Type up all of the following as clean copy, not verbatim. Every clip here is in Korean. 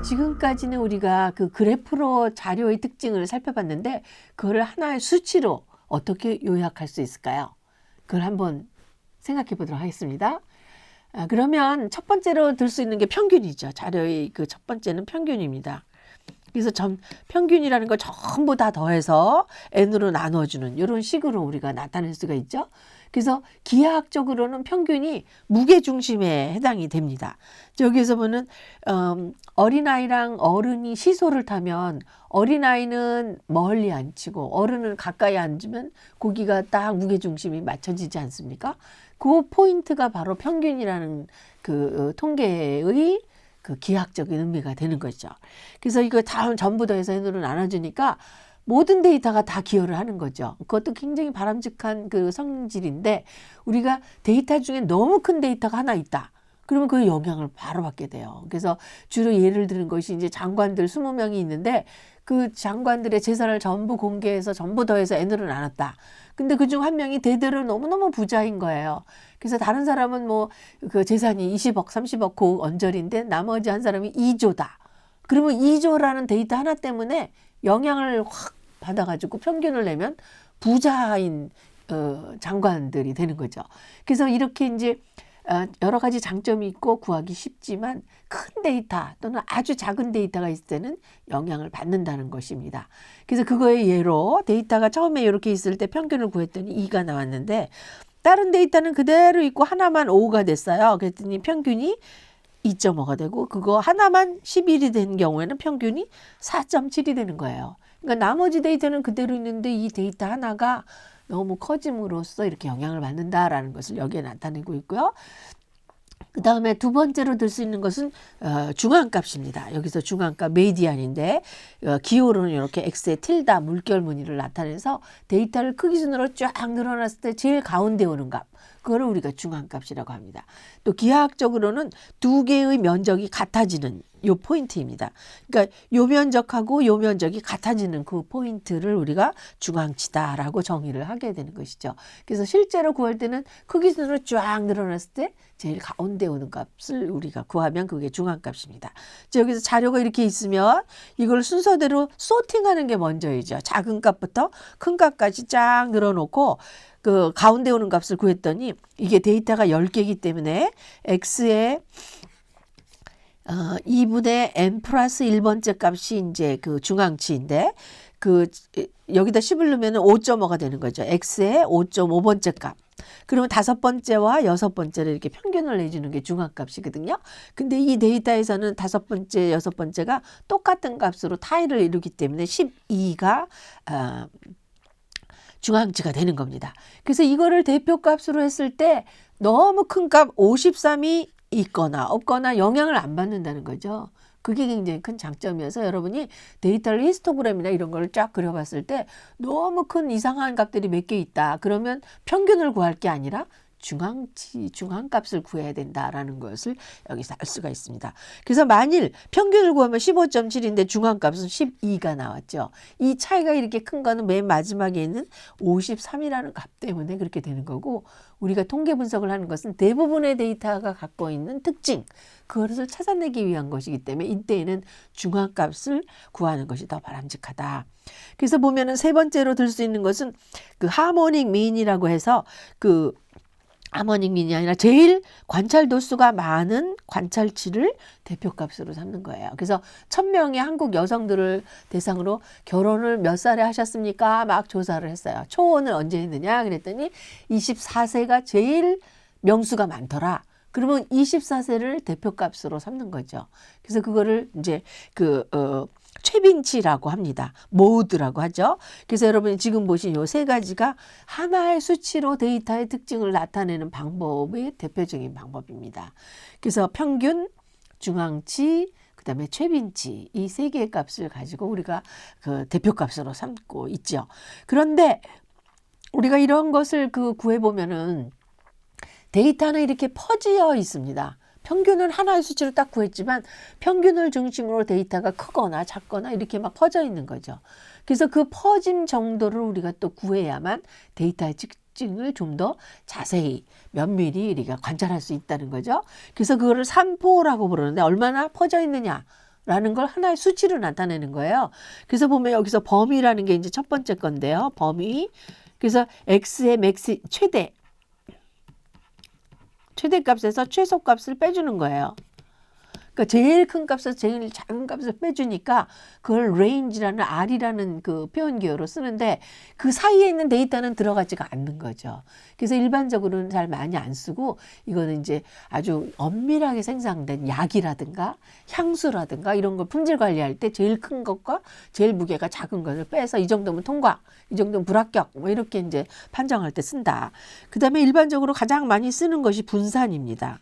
지금까지는 우리가 그 그래프로 자료의 특징을 살펴봤는데 그거를 하나의 수치로 어떻게 요약할 수 있을까요? 그걸 한번 생각해 보도록 하겠습니다. 그러면 첫 번째로 들 수 있는 게 평균이죠. 자료의 그 첫 번째는 평균입니다. 그래서 평균이라는 걸 전부 다 더해서 n으로 나눠주는 이런 식으로 우리가 나타낼 수가 있죠. 그래서 기하학적으로는 평균이 무게중심에 해당이 됩니다. 여기에서 보면 어린아이랑 어른이 시소를 타면 어린아이는 멀리 앉히고 어른은 가까이 앉으면 고기가 딱 무게중심이 맞춰지지 않습니까? 그 포인트가 바로 평균이라는 그 통계의 그 기하학적인 의미가 되는 거죠. 그래서 이거 다음 전부 더해서 n으로 나눠주니까 모든 데이터가 다 기여를 하는 거죠. 그것도 굉장히 바람직한 그 성질인데 우리가 데이터 중에 너무 큰 데이터가 하나 있다. 그러면 그 영향을 바로 받게 돼요. 그래서 주로 예를 드는 것이 이제 장관들 20명이 있는데 그 장관들의 재산을 전부 공개해서 전부 더해서 n으로 나눴다. 근데 그중 한 명이 대대로 너무너무 부자인 거예요. 그래서 다른 사람은 뭐 그 재산이 20억, 30억 고언저리인데 나머지 한 사람이 2조다. 그러면 2조라는 데이터 하나 때문에 영향을 확 받아가지고 평균을 내면 부자인 장관들이 되는 거죠. 그래서 이렇게 이제 여러 가지 장점이 있고 구하기 쉽지만 큰 데이터 또는 아주 작은 데이터가 있을 때는 영향을 받는다는 것입니다. 그래서 그거의 예로 데이터가 처음에 이렇게 있을 때 평균을 구했더니 2가 나왔는데 다른 데이터는 그대로 있고 하나만 5가 됐어요. 그랬더니 평균이 2.5가 되고 그거 하나만 11이 된 경우에는 평균이 4.7이 되는 거예요. 그러니까 나머지 데이터는 그대로 있는데 이 데이터 하나가 너무 커짐으로써 이렇게 영향을 받는다라는 것을 여기에 나타내고 있고요. 그 다음에 두 번째로 들 수 있는 것은 중앙값입니다. 여기서 중앙값 메디안인데 기호로는 이렇게 X의 tilde 물결 무늬를 나타내서 데이터를 크기 순으로 쫙 늘어났을 때 제일 가운데 오는 값. 그거를 우리가 중앙값이라고 합니다. 또 기하학적으로는 두 개의 면적이 같아지는 요 포인트입니다. 그러니까 요 면적하고 요 면적이 같아지는 그 포인트를 우리가 중앙치다라고 정의를 하게 되는 것이죠. 그래서 실제로 구할 때는 크기 순으로 쫙 늘어났을 때 제일 가운데 오는 값을 우리가 구하면 그게 중앙값입니다. 여기서 자료가 이렇게 있으면 이걸 순서대로 소팅하는 게 먼저이죠. 작은 값부터 큰 값까지 쫙 늘어놓고 그 가운데 오는 값을 구했더니 이게 데이터가 10개이기 때문에 x의 2분의 n 플러스 1번째 값이 이제 그 중앙치인데 그 여기다 10을 넣으면 5.5가 되는 거죠. x의 5.5번째 값. 그러면 5번째와 6번째를 이렇게 평균을 내주는 게 중앙값이거든요. 근데 이 데이터에서는 5번째, 6번째가 똑같은 값으로 타일을 이루기 때문에 12가 중앙치가 되는 겁니다. 그래서 이거를 대표값으로 했을 때 너무 큰 값 53이 있거나 없거나 영향을 안 받는다는 거죠. 그게 굉장히 큰 장점이어서 여러분이 데이터를 히스토그램이나 이런 걸 쫙 그려봤을 때 너무 큰 이상한 값들이 몇 개 있다. 그러면 평균을 구할 게 아니라 중앙값을 구해야 된다라는 것을 여기서 알 수가 있습니다. 그래서 만일 평균을 구하면 15.7인데 중앙값은 12가 나왔죠. 이 차이가 이렇게 큰 거는 맨 마지막에 있는 53이라는 값 때문에 그렇게 되는 거고 우리가 통계 분석을 하는 것은 대부분의 데이터가 갖고 있는 특징 그것을 찾아내기 위한 것이기 때문에 이때에는 중앙값을 구하는 것이 더 바람직하다. 그래서 보면은 세 번째로 들 수 있는 것은 그 하모닉 미인이라고 해서 그 하모닉 미인이 아니라 제일 관찰 도수가 많은 관찰치를 대표값으로 삼는 거예요. 그래서 1000명의 한국 여성들을 대상으로 결혼을 몇 살에 하셨습니까? 막 조사를 했어요. 초혼을 언제 했느냐? 그랬더니 24세가 제일 명수가 많더라. 그러면 24세를 대표값으로 삼는 거죠. 그래서 그거를 이제 최빈치라고 합니다. 모드라고 하죠. 그래서 여러분이 지금 보신 요 세 가지가 하나의 수치로 데이터의 특징을 나타내는 방법의 대표적인 방법입니다. 그래서 평균, 중앙치, 그다음에 최빈치 이 세 개의 값을 가지고 우리가 그 대표값으로 삼고 있죠. 그런데 우리가 이런 것을 구해보면은 데이터는 이렇게 퍼지어 있습니다. 평균은 하나의 수치로 딱 구했지만 평균을 중심으로 데이터가 크거나 작거나 이렇게 막 퍼져 있는 거죠. 그래서 그 퍼짐 정도를 우리가 또 구해야만 데이터의 특징을 좀 더 자세히 면밀히 우리가 관찰할 수 있다는 거죠. 그래서 그거를 산포라고 부르는데 얼마나 퍼져 있느냐라는 걸 하나의 수치로 나타내는 거예요. 그래서 보면 여기서 범위라는 게 이제 첫 번째 건데요. 범위. 그래서 x의 맥시 최대값에서 최소값을 빼주는 거예요. 그러니까 제일 큰 값에서 제일 작은 값을 빼주니까 그걸 range라는 R이라는 그 표현 기호로 쓰는데 그 사이에 있는 데이터는 들어가지가 않는 거죠. 그래서 일반적으로는 잘 많이 안 쓰고 이거는 이제 아주 엄밀하게 생산된 약이라든가 향수라든가 이런 걸 품질 관리할 때 제일 큰 것과 제일 무게가 작은 것을 빼서 이 정도면 통과, 이 정도면 불합격 뭐 이렇게 이제 판정할 때 쓴다. 그다음에 일반적으로 가장 많이 쓰는 것이 분산입니다.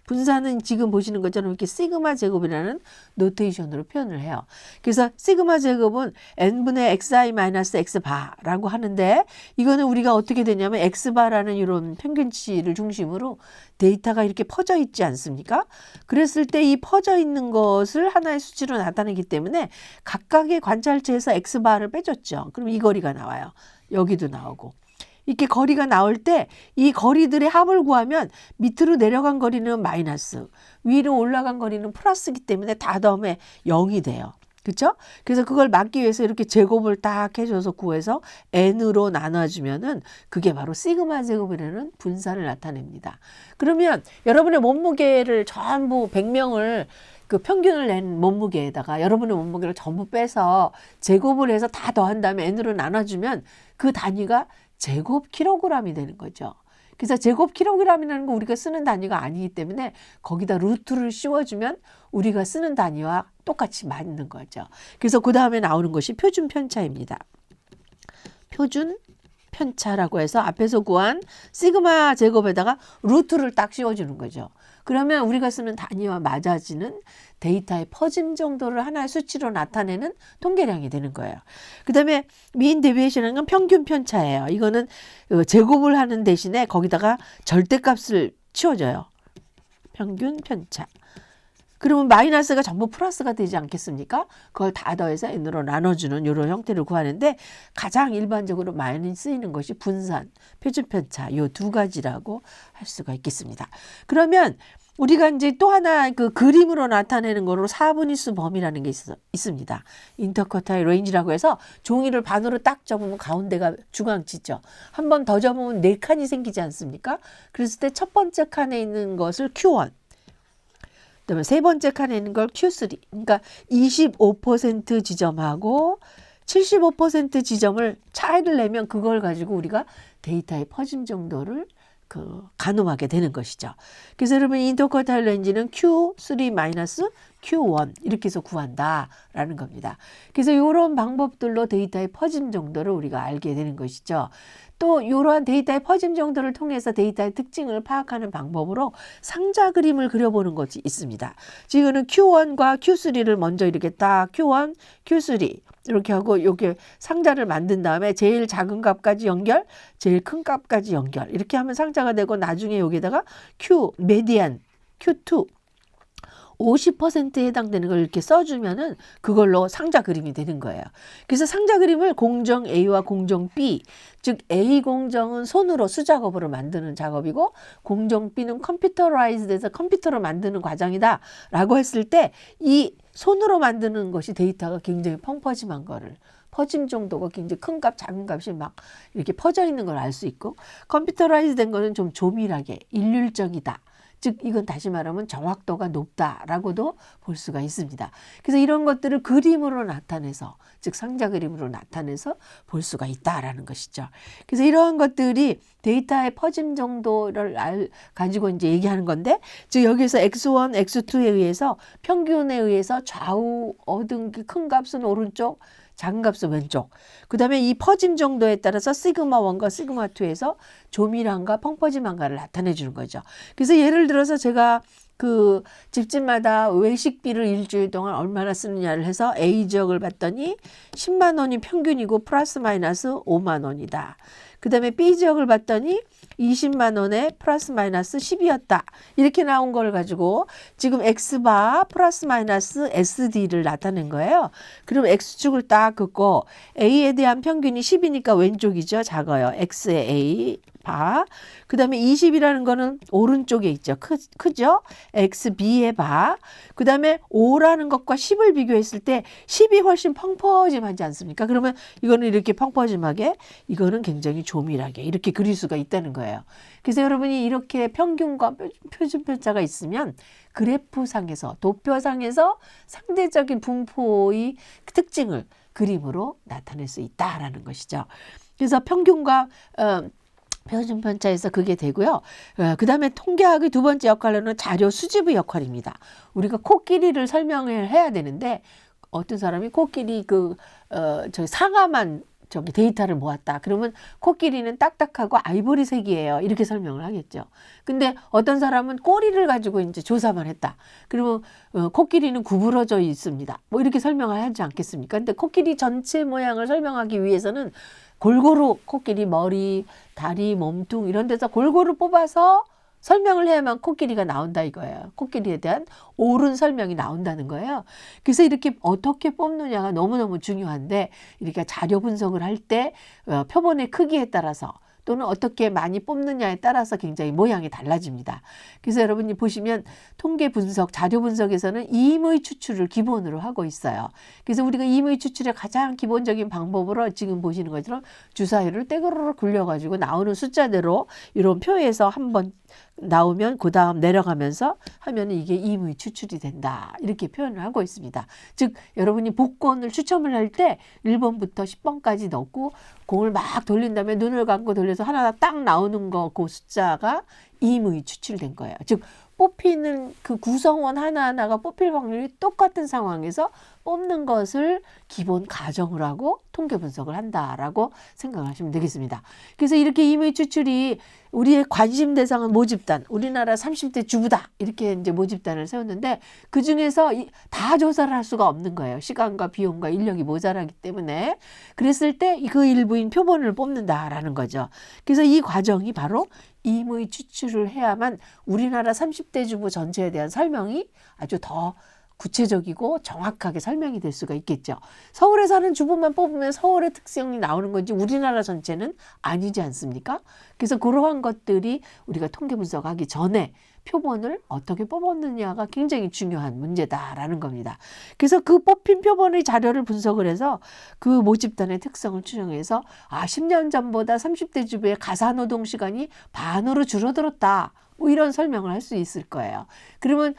분산은 지금 보시는 것처럼 이렇게 시그마 제곱이라는 노테이션으로 표현을 해요. 그래서 시그마 제곱은 n분의 xi-x바라고 하는데 이거는 우리가 어떻게 되냐면 x바라는 이런 평균치를 중심으로 데이터가 이렇게 퍼져 있지 않습니까? 그랬을 때 이 퍼져 있는 것을 하나의 수치로 나타내기 때문에 각각의 관찰체에서 x바를 빼줬죠. 그럼 이 거리가 나와요. 여기도 나오고. 이렇게 거리가 나올 때 이 거리들의 합을 구하면 밑으로 내려간 거리는 마이너스, 위로 올라간 거리는 플러스이기 때문에 다 더하면 0이 돼요. 그렇죠? 그래서 그걸 막기 위해서 이렇게 제곱을 딱 해줘서 구해서 n으로 나눠주면은 그게 바로 시그마 제곱이라는 분산을 나타냅니다. 그러면 여러분의 몸무게를 전부 100명을 그 평균을 낸 몸무게에다가 여러분의 몸무게를 전부 빼서 제곱을 해서 다 더한 다음에 n으로 나눠주면 그 단위가 제곱 킬로그램이 되는 거죠. 그래서 제곱 킬로그램이라는 거 우리가 쓰는 단위가 아니기 때문에 거기다 루트를 씌워주면 우리가 쓰는 단위와 똑같이 맞는 거죠. 그래서 그 다음에 나오는 것이 표준 편차입니다. 표준 편차라고 해서 앞에서 구한 시그마 제곱에다가 루트를 딱 씌워주는 거죠. 그러면 우리가 쓰는 단위와 맞아지는 데이터의 퍼짐 정도를 하나의 수치로 나타내는 통계량이 되는 거예요. 그 다음에 mean deviation은 건 평균 편차예요. 이거는 제곱을 하는 대신에 거기다가 절대값을 치워줘요. 평균 편차. 그러면 마이너스가 전부 플러스가 되지 않겠습니까? 그걸 다 더해서 n으로 나눠주는 이런 형태를 구하는데 가장 일반적으로 많이 쓰이는 것이 분산, 표준편차 이 두 가지라고 할 수가 있겠습니다. 그러면 우리가 이제 또 하나 그 그림으로 나타내는 거로 4분위수 범위라는 게 있습니다. 인터쿼타일 레인지라고 해서 종이를 반으로 딱 접으면 가운데가 중앙치죠. 한 번 더 접으면 4칸이 생기지 않습니까? 그랬을 때 첫 번째 칸에 있는 것을 Q1, 그다음에 세 번째 칸에 있는 걸 Q3. 그러니까 25% 지점하고 75% 지점을 차이를 내면 그걸 가지고 우리가 데이터의 퍼짐 정도를 가늠하게 되는 것이죠. 그래서 여러분 인터쿼타일 레인지는 Q3 Q1 이렇게 해서 구한다라는 겁니다. 그래서 이런 방법들로 데이터의 퍼짐 정도를 우리가 알게 되는 것이죠. 또 이러한 데이터의 퍼짐 정도를 통해서 데이터의 특징을 파악하는 방법으로 상자 그림을 그려보는 것이 있습니다. 지금은 Q1과 Q3를 먼저 이렇게 딱 Q1, Q3 이렇게 하고 이렇게 상자를 만든 다음에 제일 작은 값까지 연결, 제일 큰 값까지 연결 이렇게 하면 상자가 되고 나중에 여기다가 Q, 메디안, Q2 50%에 해당되는 걸 이렇게 써주면은 그걸로 상자 그림이 되는 거예요. 그래서 상자 그림을 공정 A와 공정 B, 즉 A 공정은 손으로 수작업으로 만드는 작업이고 공정 B는 컴퓨터라이즈돼서 컴퓨터로 만드는 과정이다 라고 했을 때 이 손으로 만드는 것이 데이터가 굉장히 펑퍼짐한 거를 퍼짐 정도가 굉장히 큰 값, 작은 값이 막 이렇게 퍼져 있는 걸 알 수 있고 컴퓨터라이즈 된 거는 좀 조밀하게 일률적이다. 즉 이건 다시 말하면 정확도가 높다라고도 볼 수가 있습니다. 그래서 이런 것들을 그림으로 나타내서 즉 상자 그림으로 나타내서 볼 수가 있다라는 것이죠. 그래서 이러한 것들이 데이터의 퍼짐 정도를 가지고 이제 얘기하는 건데 즉 여기서 x1, x2에 의해서 평균에 의해서 좌우 얻은 큰 값은 오른쪽 작은 값은 왼쪽. 그 다음에 이 퍼짐 정도에 따라서 시그마 1과 시그마 2에서 조밀함과 펑퍼짐한가를 나타내 주는 거죠. 그래서 예를 들어서 제가 그 집집마다 외식비를 일주일 동안 얼마나 쓰느냐를 해서 A 지역을 봤더니 10만 원이 평균이고 플러스 마이너스 5만 원이다. 그 다음에 B 지역을 봤더니 20만 원에 플러스 마이너스 10이었다. 이렇게 나온 걸 가지고 지금 X바 플러스 마이너스 SD를 나타낸 거예요. 그럼 X축을 딱 긋고 A에 대한 평균이 10이니까 왼쪽이죠. 작아요. X의 A 바. 그 다음에 20이라는 거는 오른쪽에 있죠. 크죠? XB의 바. 그 다음에 5라는 것과 10을 비교했을 때 10이 훨씬 펑퍼짐하지 않습니까? 그러면 이거는 이렇게 펑퍼짐하게, 이거는 굉장히 조밀하게 이렇게 그릴 수가 있다는 거예요. 그래서 여러분이 이렇게 평균과 표준편차가 있으면 그래프상에서, 도표상에서 상대적인 분포의 특징을 그림으로 나타낼 수 있다라는 것이죠. 그래서 평균과 표준편차에서 그게 되고요. 그 다음에 통계학의 두 번째 역할로는 자료 수집의 역할입니다. 우리가 코끼리를 설명을 해야 되는데, 어떤 사람이 코끼리 저기 상아만 저기 데이터를 모았다. 그러면 코끼리는 딱딱하고 아이보리색이에요. 이렇게 설명을 하겠죠. 근데 어떤 사람은 꼬리를 가지고 이제 조사만 했다. 그러면 코끼리는 구부러져 있습니다. 뭐 이렇게 설명을 하지 않겠습니까? 근데 코끼리 전체 모양을 설명하기 위해서는 골고루 코끼리 머리, 다리, 몸통 이런 데서 골고루 뽑아서 설명을 해야만 코끼리가 나온다 이거예요. 코끼리에 대한 옳은 설명이 나온다는 거예요. 그래서 이렇게 어떻게 뽑느냐가 너무너무 중요한데, 이렇게 자료 분석을 할 때 표본의 크기에 따라서 또는 어떻게 많이 뽑느냐에 따라서 굉장히 모양이 달라집니다. 그래서 여러분이 보시면 통계 분석, 자료 분석에서는 임의 추출을 기본으로 하고 있어요. 그래서 우리가 임의 추출의 가장 기본적인 방법으로 지금 보시는 것처럼 주사위를 떼그르르 굴려가지고 나오는 숫자대로 이런 표에서 한번 나오면 그 다음 내려가면서 하면 이게 임의 추출이 된다. 이렇게 표현을 하고 있습니다. 즉 여러분이 복권을 추첨을 할 때 1번부터 10번까지 넣고 공을 막 돌린 다음에 눈을 감고 돌려서 하나 딱 나오는 거, 그 숫자가 임의 추출된 거예요. 즉 뽑히는 그 구성원 하나하나가 뽑힐 확률이 똑같은 상황에서 뽑는 것을 기본 가정을 하고 통계 분석을 한다라고 생각하시면 되겠습니다. 그래서 이렇게 임의 추출이 우리의 관심 대상은 모집단, 우리나라 30대 주부다 이렇게 이제 모집단을 세웠는데, 그 중에서 다 조사를 할 수가 없는 거예요. 시간과 비용과 인력이 모자라기 때문에. 그랬을 때 그 일부인 표본을 뽑는다라는 거죠. 그래서 이 과정이 바로 임의 추출을 해야만 우리나라 30대 주부 전체에 대한 설명이 아주 더 구체적이고 정확하게 설명이 될 수가 있겠죠. 서울에 사는 주부만 뽑으면 서울의 특성이 나오는 건지 우리나라 전체는 아니지 않습니까? 그래서 그러한 것들이 우리가 통계 분석하기 전에 표본을 어떻게 뽑았느냐가 굉장히 중요한 문제다라는 겁니다. 그래서 그 뽑힌 표본의 자료를 분석을 해서 그 모집단의 특성을 추정해서 10년 전보다 30대 주부의 가사노동 시간이 반으로 줄어들었다. 뭐 이런 설명을 할 수 있을 거예요. 그러면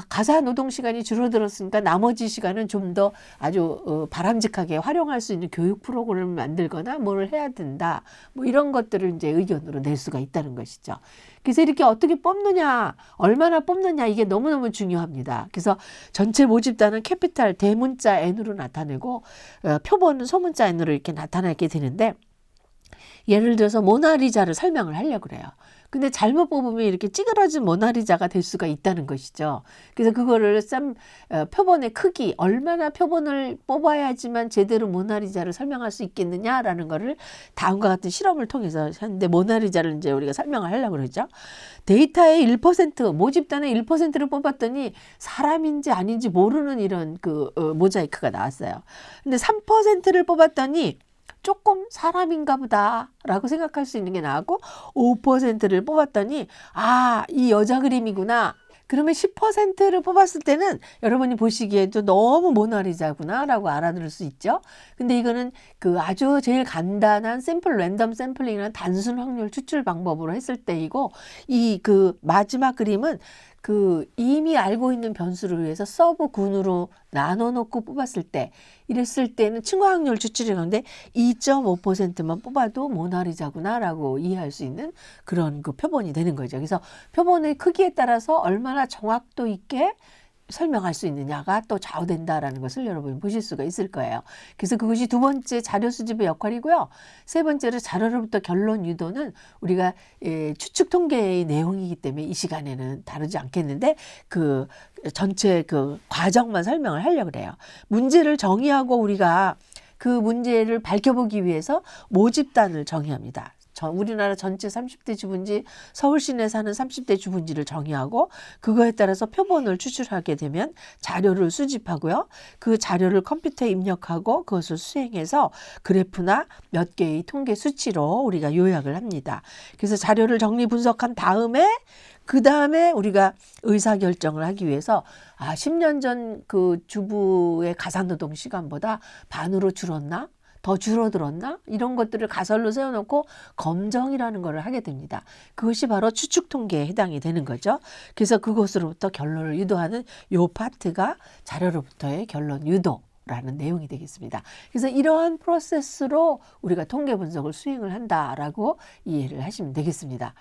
가사 노동 시간이 줄어들었으니까 나머지 시간은 좀 더 아주 바람직하게 활용할 수 있는 교육 프로그램을 만들거나 뭘 해야 된다. 뭐 이런 것들을 이제 의견으로 낼 수가 있다는 것이죠. 그래서 이렇게 어떻게 뽑느냐, 얼마나 뽑느냐 이게 너무너무 중요합니다. 그래서 전체 모집단은 캐피탈 대문자 N으로 나타내고 표본은 소문자 N으로 이렇게 나타나게 되는데, 예를 들어서 모나리자를 설명을 하려고 그래요. 근데 잘못 뽑으면 이렇게 찌그러진 모나리자가 될 수가 있다는 것이죠. 그래서 그거를 표본의 크기, 얼마나 표본을 뽑아야지만 제대로 모나리자를 설명할 수 있겠느냐라는 거를 다음과 같은 실험을 통해서 했는데, 모나리자를 이제 우리가 설명을 하려고 그러죠. 데이터의 1%, 모집단의 1%를 뽑았더니 사람인지 아닌지 모르는 이런 모자이크가 나왔어요. 근데 3%를 뽑았더니 조금 사람인가 보다 라고 생각할 수 있는 게 나왔고, 5%를 뽑았더니 이 여자 그림이구나. 그러면 10%를 뽑았을 때는 여러분이 보시기에도 너무 모나리자구나 라고 알아들을 수 있죠. 근데 이거는 아주 제일 간단한 랜덤 샘플링이라는 단순 확률 추출 방법으로 했을 때이고, 이 마지막 그림은 이미 알고 있는 변수를 위해서 서브 군으로 나눠놓고 뽑았을 때, 이랬을 때는 층화 확률 추출이 가는데 2.5%만 뽑아도 모나리자구나 라고 이해할 수 있는 그런 표본이 되는 거죠. 그래서 표본의 크기에 따라서 얼마나 정확도 있게 설명할 수 있느냐가 또 좌우된다라는 것을 여러분이 보실 수가 있을 거예요. 그래서 그것이 두 번째 자료 수집의 역할이고요. 세 번째로 자료로부터 결론 유도는 우리가 추측 통계의 내용이기 때문에 이 시간에는 다루지 않겠는데, 전체 과정만 설명을 하려고 그래요. 문제를 정의하고 우리가 그 문제를 밝혀보기 위해서 모집단을 정의합니다. 우리나라 전체 30대 주분지, 서울 시내 사는 30대 주분지를 정의하고 그거에 따라서 표본을 추출하게 되면 자료를 수집하고요. 그 자료를 컴퓨터에 입력하고 그것을 수행해서 그래프나 몇 개의 통계 수치로 우리가 요약을 합니다. 그래서 자료를 정리 분석한 다음에 그 다음에 우리가 의사결정을 하기 위해서 10년 전 그 주부의 가사노동 시간보다 반으로 줄었나? 더 줄어들었나? 이런 것들을 가설로 세워놓고 검정이라는 것을 하게 됩니다. 그것이 바로 추측 통계에 해당이 되는 거죠. 그래서 그것으로부터 결론을 유도하는 요 파트가 자료로부터의 결론 유도라는 내용이 되겠습니다. 그래서 이러한 프로세스로 우리가 통계 분석을 수행을 한다라고 이해를 하시면 되겠습니다.